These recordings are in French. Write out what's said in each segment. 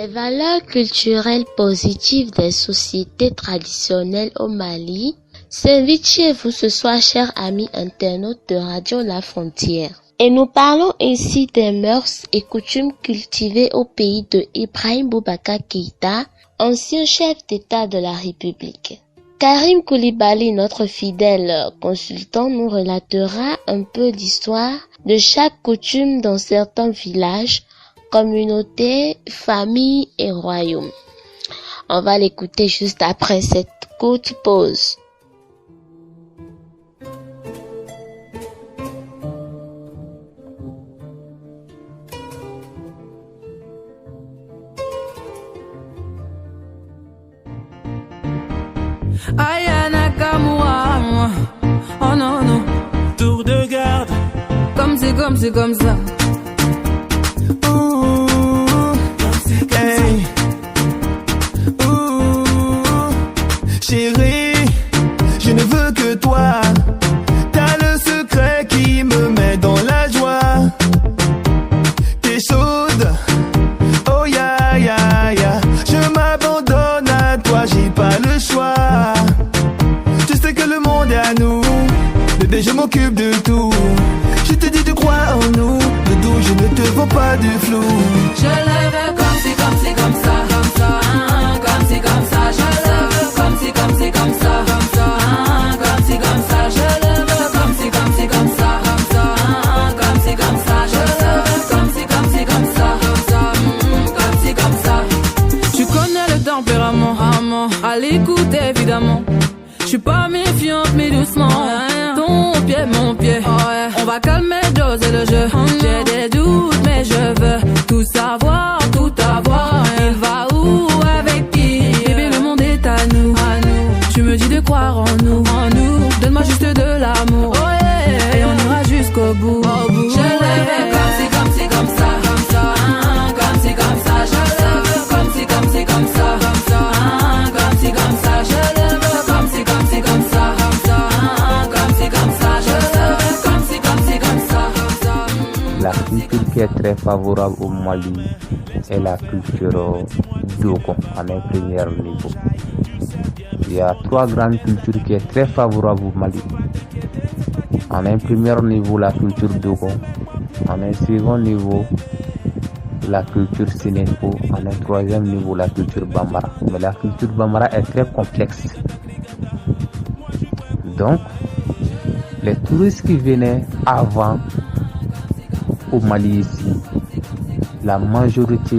Les valeurs culturelles positives des sociétés traditionnelles au Mali s'invitent chez vous ce soir, chers amis internautes de Radio La Frontière. Et nous parlons ici des mœurs et coutumes cultivées au pays de Ibrahim Boubacar Keïta, ancien chef d'État de la République. Karim Koulibaly, notre fidèle consultant, nous relatera un peu l'histoire de chaque coutume dans certains villages, communautés, familles et royaumes. On va l'écouter juste après cette courte pause. Aya Nakamura, oh non non, tour de garde, comme c'est comme ça. Hey. Chérie, je ne veux que toi. T'as le secret qui me met dans la joie. T'es chaude, oh ya ya ya. Je m'abandonne à toi, j'ai pas le choix. Tu sais que le monde est à nous, bébé je m'occupe de tout. Je te dis de croire en nous, de doux je ne te vends pas du flou. Je le veux comme c'est comme ça, comme c'est comme ça. Je le veux comme c'est comme ça, comme c'est comme ça. Je le veux comme c'est comme ça, comme c'est comme ça. Je le veux comme c'est comme ça, comme c'est comme ça. Tu connais le tempérament, à l'écoute évidemment. Je suis pas méfiante mais doucement. Ton pied, mon pied. On va calmer, doser le jeu. J'ai des doutes mais je veux tout savoir, tout avoir. Il va où, avec qui? Bébé, le monde est à nous. Tu me dis de croire en nous. Donne-moi juste de l'amour. Et on ira jusqu'au bout. Je le veux comme c'est comme ça, comme c'est comme ça. Je le veux comme c'est comme ça, comme c'est comme ça. Je le veux comme c'est comme ça, comme c'est comme ça. Je le veux comme c'est comme ça. La culture qui est très favorable au Mali est la culture Dogon en un premier niveau. Il y a trois grandes cultures qui est très favorable au Mali. En un premier niveau, la culture Dogon. En un second niveau, la culture Sénéfo. En un troisième niveau, la culture Bambara. Mais la culture Bambara est très complexe. Donc, les touristes qui venaient avant au Mali ici, la majorité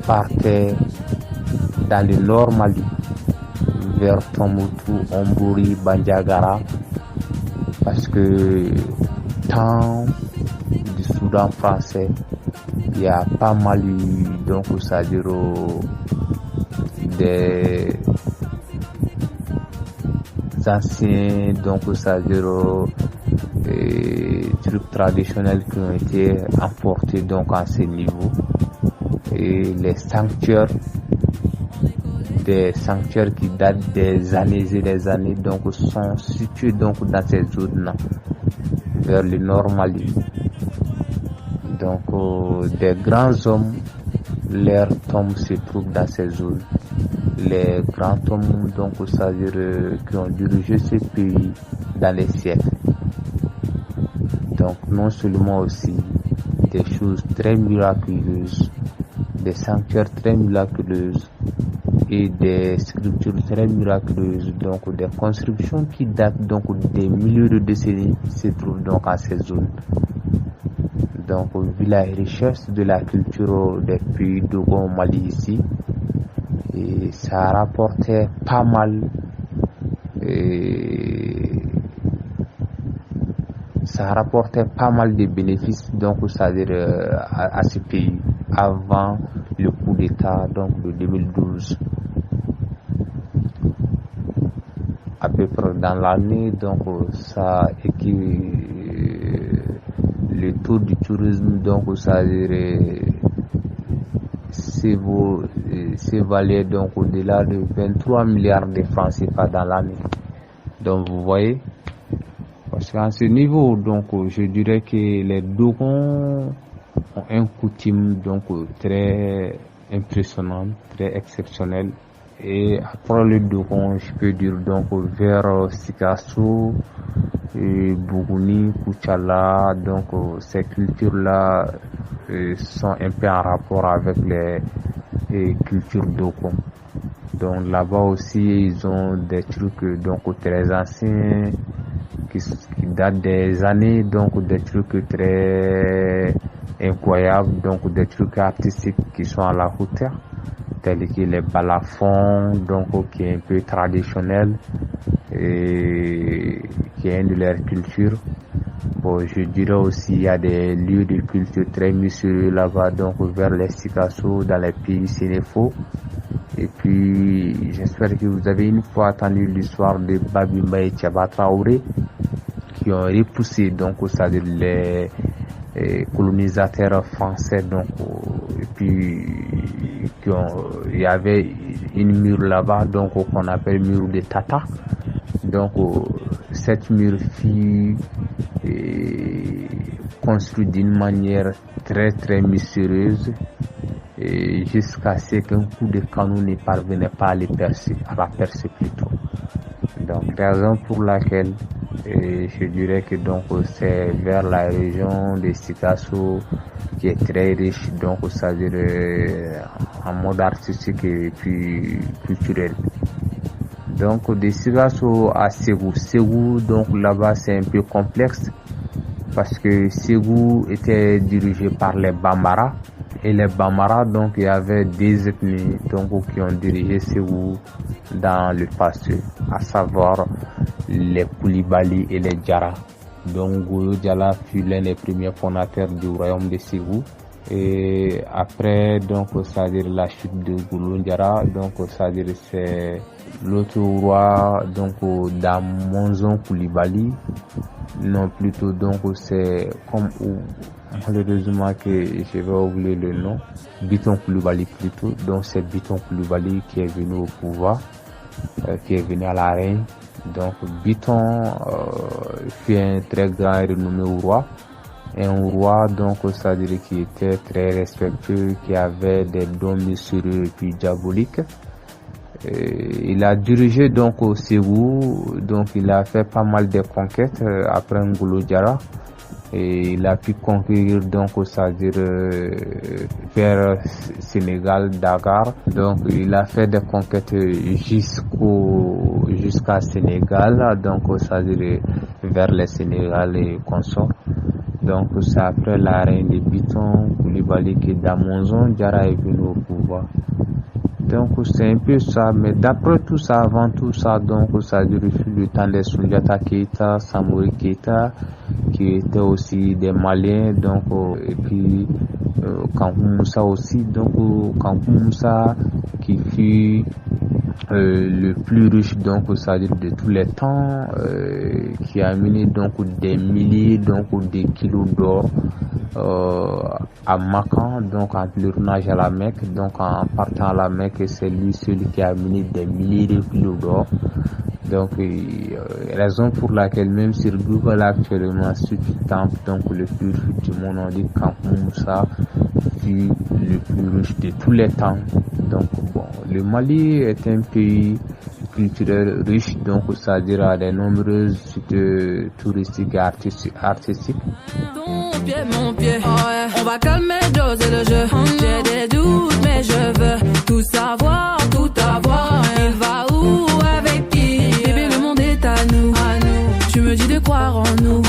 partait dans le nord Mali, vers Tombouctou, Ombouri, Bandiagara, parce que tant du Soudan français, il y a pas mal eu, donc ça veut dire des anciens, donc ça veut dire trucs traditionnels qui ont été emportés donc à ce niveau, et les sanctuaires, des sanctuaires qui datent des années et des années, donc sont situés donc dans ces zones-là, vers le nord Mali. Donc des grands hommes, leurs tombes se trouvent dans ces zones. Les grands hommes, donc ça veut dire qui ont dirigé ce pays dans les siècles. Donc non seulement aussi des choses très miraculeuses, des sanctuaires très miraculeuses et des sculptures très miraculeuses, donc des constructions qui datent donc des milliers de décennies se trouvent donc à ces zones. Donc vu la richesse de la culture des pays Dogon au Mali ici, et ça rapportait pas mal. Ça rapportait pas mal de bénéfices donc c'est-à-dire à ce pays avant le coup d'État donc de 2012. À peu près dans l'année, donc ça le taux du tourisme donc c'est-à-dire s'évalait donc au-delà de 23 milliards de francs CFA dans l'année. Donc vous voyez. Parce qu'à ce niveau, donc, je dirais que les Dogons ont un coutume donc très impressionnante, très exceptionnelle. Et après le Dogon, je peux dire donc vers Sikasso, Bougouni, Kuchala, donc ces cultures-là sont un peu en rapport avec les cultures Dogon. Donc là-bas aussi, ils ont des trucs donc très anciens, qui datent des années, donc des trucs très incroyables, donc des trucs artistiques qui sont à la hauteur, tels que les balafons, donc qui est un peu traditionnel et qui est une de leur culture. Bon, je dirais aussi il y a des lieux de culture très mystérieux là-bas, donc vers les Sikasso, dans les pays sénéfaux. Et puis, j'espère que vous avez une fois entendu l'histoire de Babimba et Thiaba Traoré, qui ont repoussé, donc, c'est-à-dire les colonisateurs français, donc, et puis, il y avait une mur là-bas, donc, qu'on appelle mur de Tata. Donc, cette mur fut construite d'une manière très, très mystérieuse, et jusqu'à ce qu'un coup de canon ne parvenait pas à la percer plutôt. Donc, raison pour laquelle je dirais que donc c'est vers la région de Sikasso qui est très riche, donc c'est-à-dire en mode artistique et puis culturel. Donc de Sikasso à Ségou. Ségou, donc là-bas c'est un peu complexe parce que Ségou était dirigé par les Bambara. Et les Bambara, donc il y avait des ethnies donc, qui ont dirigé Ségou dans le passé, à savoir les Koulibaly et les Djara. Donc Goulou Djala fut l'un des premiers fondateurs du royaume de Ségou. Et après, donc, c'est-à-dire la chute de Goulou Djara, donc, c'est-à-dire c'est l'autre roi, donc, Damonzon Koulibaly. Non, plutôt, donc, c'est comme malheureusement que je vais oublier le nom, Biton Koulibaly plutôt. Donc, c'est Biton Koulibaly qui est venu au pouvoir, qui est venu à la reine. Donc, Biton fut un très grand et renommé roi. Un roi, donc, c'est-à-dire qui était très respectueux, qui avait des dons mystérieux et puis diaboliques. Il a dirigé donc au Ségou, donc il a fait pas mal de conquêtes après Ngolo Diarra. Et il a pu conquérir donc, c'est-à-dire vers Sénégal, Dakar. Donc il a fait des conquêtes jusqu'à Sénégal, donc c'est-à-dire vers le Sénégal et consorts. Donc c'est après la reine de Biton Koulibaly que Damonzon Diarra est venu au pouvoir. Donc c'est un peu ça, mais d'après tout ça, avant tout ça, donc ça dure le temps de Soundiata Keita, Samori Keita, qui étaient aussi des Maliens, donc et puis Kankou Moussa aussi, donc Kankou Moussa qui fut le plus riche, donc c'est-à-dire de tous les temps, qui a amené donc des milliers donc des kilos d'or à Makan, donc en pèlerinage à la Mecque, donc en partant à la Mecque, c'est lui celui qui a amené des milliers de kilos d'or. Donc raison pour laquelle même sur Google actuellement sur temple, donc le plus riche du monde, on dit Kankou Moussa fut le plus riche de tous les temps. Donc bon, le Mali est un pays culturel riche, donc c'est-à-dire à de nombreuses sites touristiques et artistiques. Mon pied, oh ouais. On va calmer, doser le jeu. J'ai des doutes, mais je veux tout savoir, tout avoir. Il va où, avec qui? Bébé, le monde est à nous. Tu me dis de croire en nous.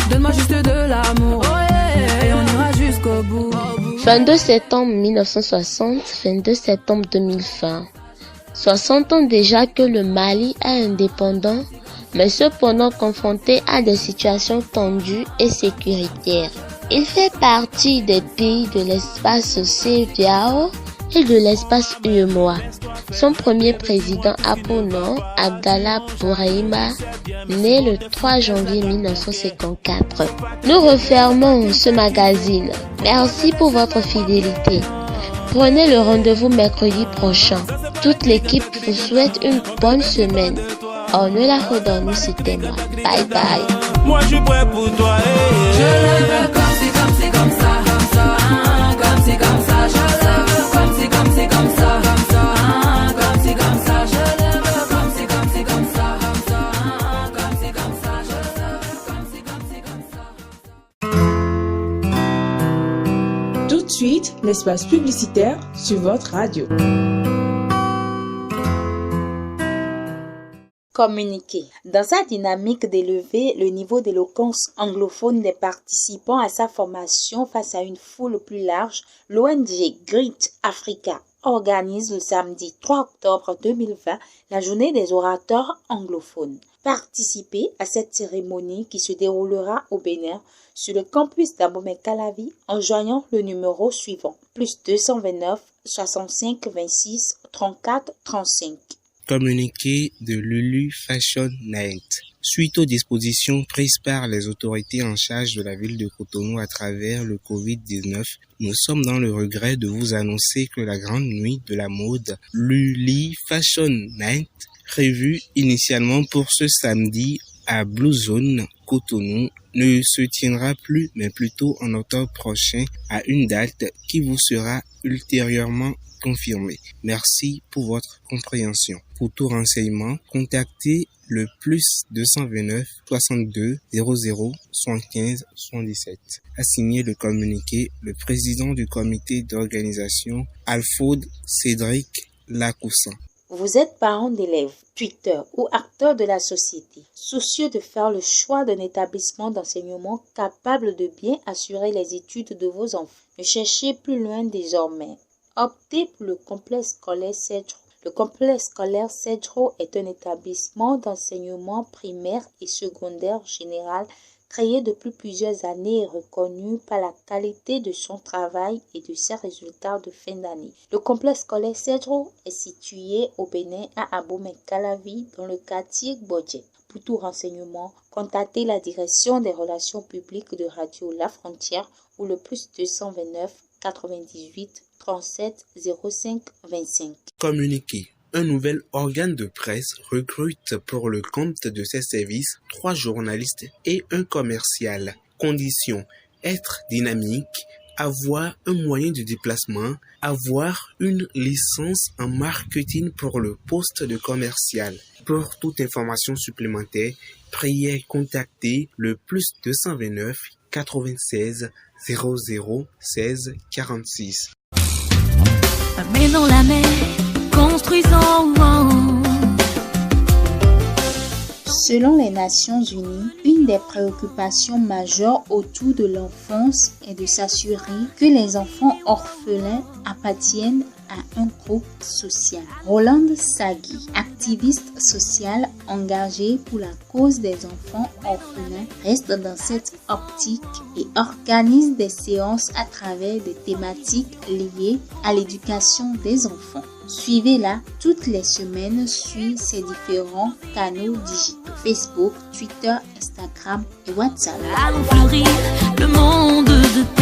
Donne-moi juste de l'amour, oh yeah. Et on ira jusqu'au bout. 22 septembre 1960, 22 septembre 2020. 60 ans déjà que le Mali est indépendant, mais cependant confronté à des situations tendues et sécuritaires. Il fait partie des pays de l'espace CEDEAO et de l'espace UEMOA. Son premier président a pour nom Abdallah Bourahima, né le 3 janvier 1954. Nous refermons ce magazine. Merci pour votre fidélité. Prenez le rendez-vous mercredi prochain. Toute l'équipe vous souhaite une bonne semaine. On ne la redonne, c'était moi. Bye bye. Moi je suis prêt pour toi. Je le veux comme si, comme ça, comme si, comme ça, je le veux comme si, comme comme c'est comme ça, comme ça, comme c'est comme ça, je le veux comme c'est comme ça, comme ça, comme c'est comme ça, je le veux comme c'est comme ça. Tout de suite, l'espace publicitaire sur votre radio. Communiquer. Dans sa dynamique d'élever le niveau d'éloquence anglophone des participants à sa formation face à une foule plus large, l'ONG Great Africa organise le samedi 3 octobre 2020 la journée des orateurs anglophones. Participez à cette cérémonie qui se déroulera au Bénin sur le campus d'Abomey-Calavi en joignant le numéro suivant +229 65 26 34 35. Communiqué de Lulu Fashion Night. Suite aux dispositions prises par les autorités en charge de la ville de Cotonou à travers le Covid-19, nous sommes dans le regret de vous annoncer que la grande nuit de la mode Lulu Fashion Night, prévue initialement pour ce samedi à Blue Zone Cotonou, ne se tiendra plus mais plutôt en octobre prochain à une date qui vous sera ultérieurement confirmée. Merci pour votre compréhension. Pour tout renseignement, contactez le +229 62 00 75 77. A signé le communiqué le président du comité d'organisation, Alfred Cédric Lacoussin. Vous êtes parent d'élèves, tuteurs ou acteurs de la société, soucieux de faire le choix d'un établissement d'enseignement capable de bien assurer les études de vos enfants. Ne cherchez plus loin désormais. Optez pour le complexe scolaire Cedro. Le complexe scolaire Cedro est un établissement d'enseignement primaire et secondaire général créé depuis plusieurs années et reconnu par la qualité de son travail et de ses résultats de fin d'année. Le complexe scolaire Cedro est situé au Bénin à Abomey-Calavi dans le quartier Bodje. Pour tout renseignement, contactez la direction des relations publiques de Radio La Frontière ou le +229 98 37 05 25. Communiqué. Un nouvel organe de presse recrute pour le compte de ses services 3 journalistes et un commercial. Conditions: être dynamique, avoir un moyen de déplacement, avoir une licence en marketing pour le poste de commercial. Pour toute information supplémentaire, priez contacter le +229 96 00 16 46. Mais dans la mer, construisons. Selon les Nations Unies, une des préoccupations majeures autour de l'enfance est de s'assurer que les enfants orphelins appartiennent à un groupe social. Rolande Sagui, activiste sociale engagée pour la cause des enfants orphelins, reste dans cette optique et organise des séances à travers des thématiques liées à l'éducation des enfants. Suivez-la toutes les semaines sur ses différents canaux digitaux: Facebook, Twitter, Instagram et WhatsApp. Allons fleurir le monde de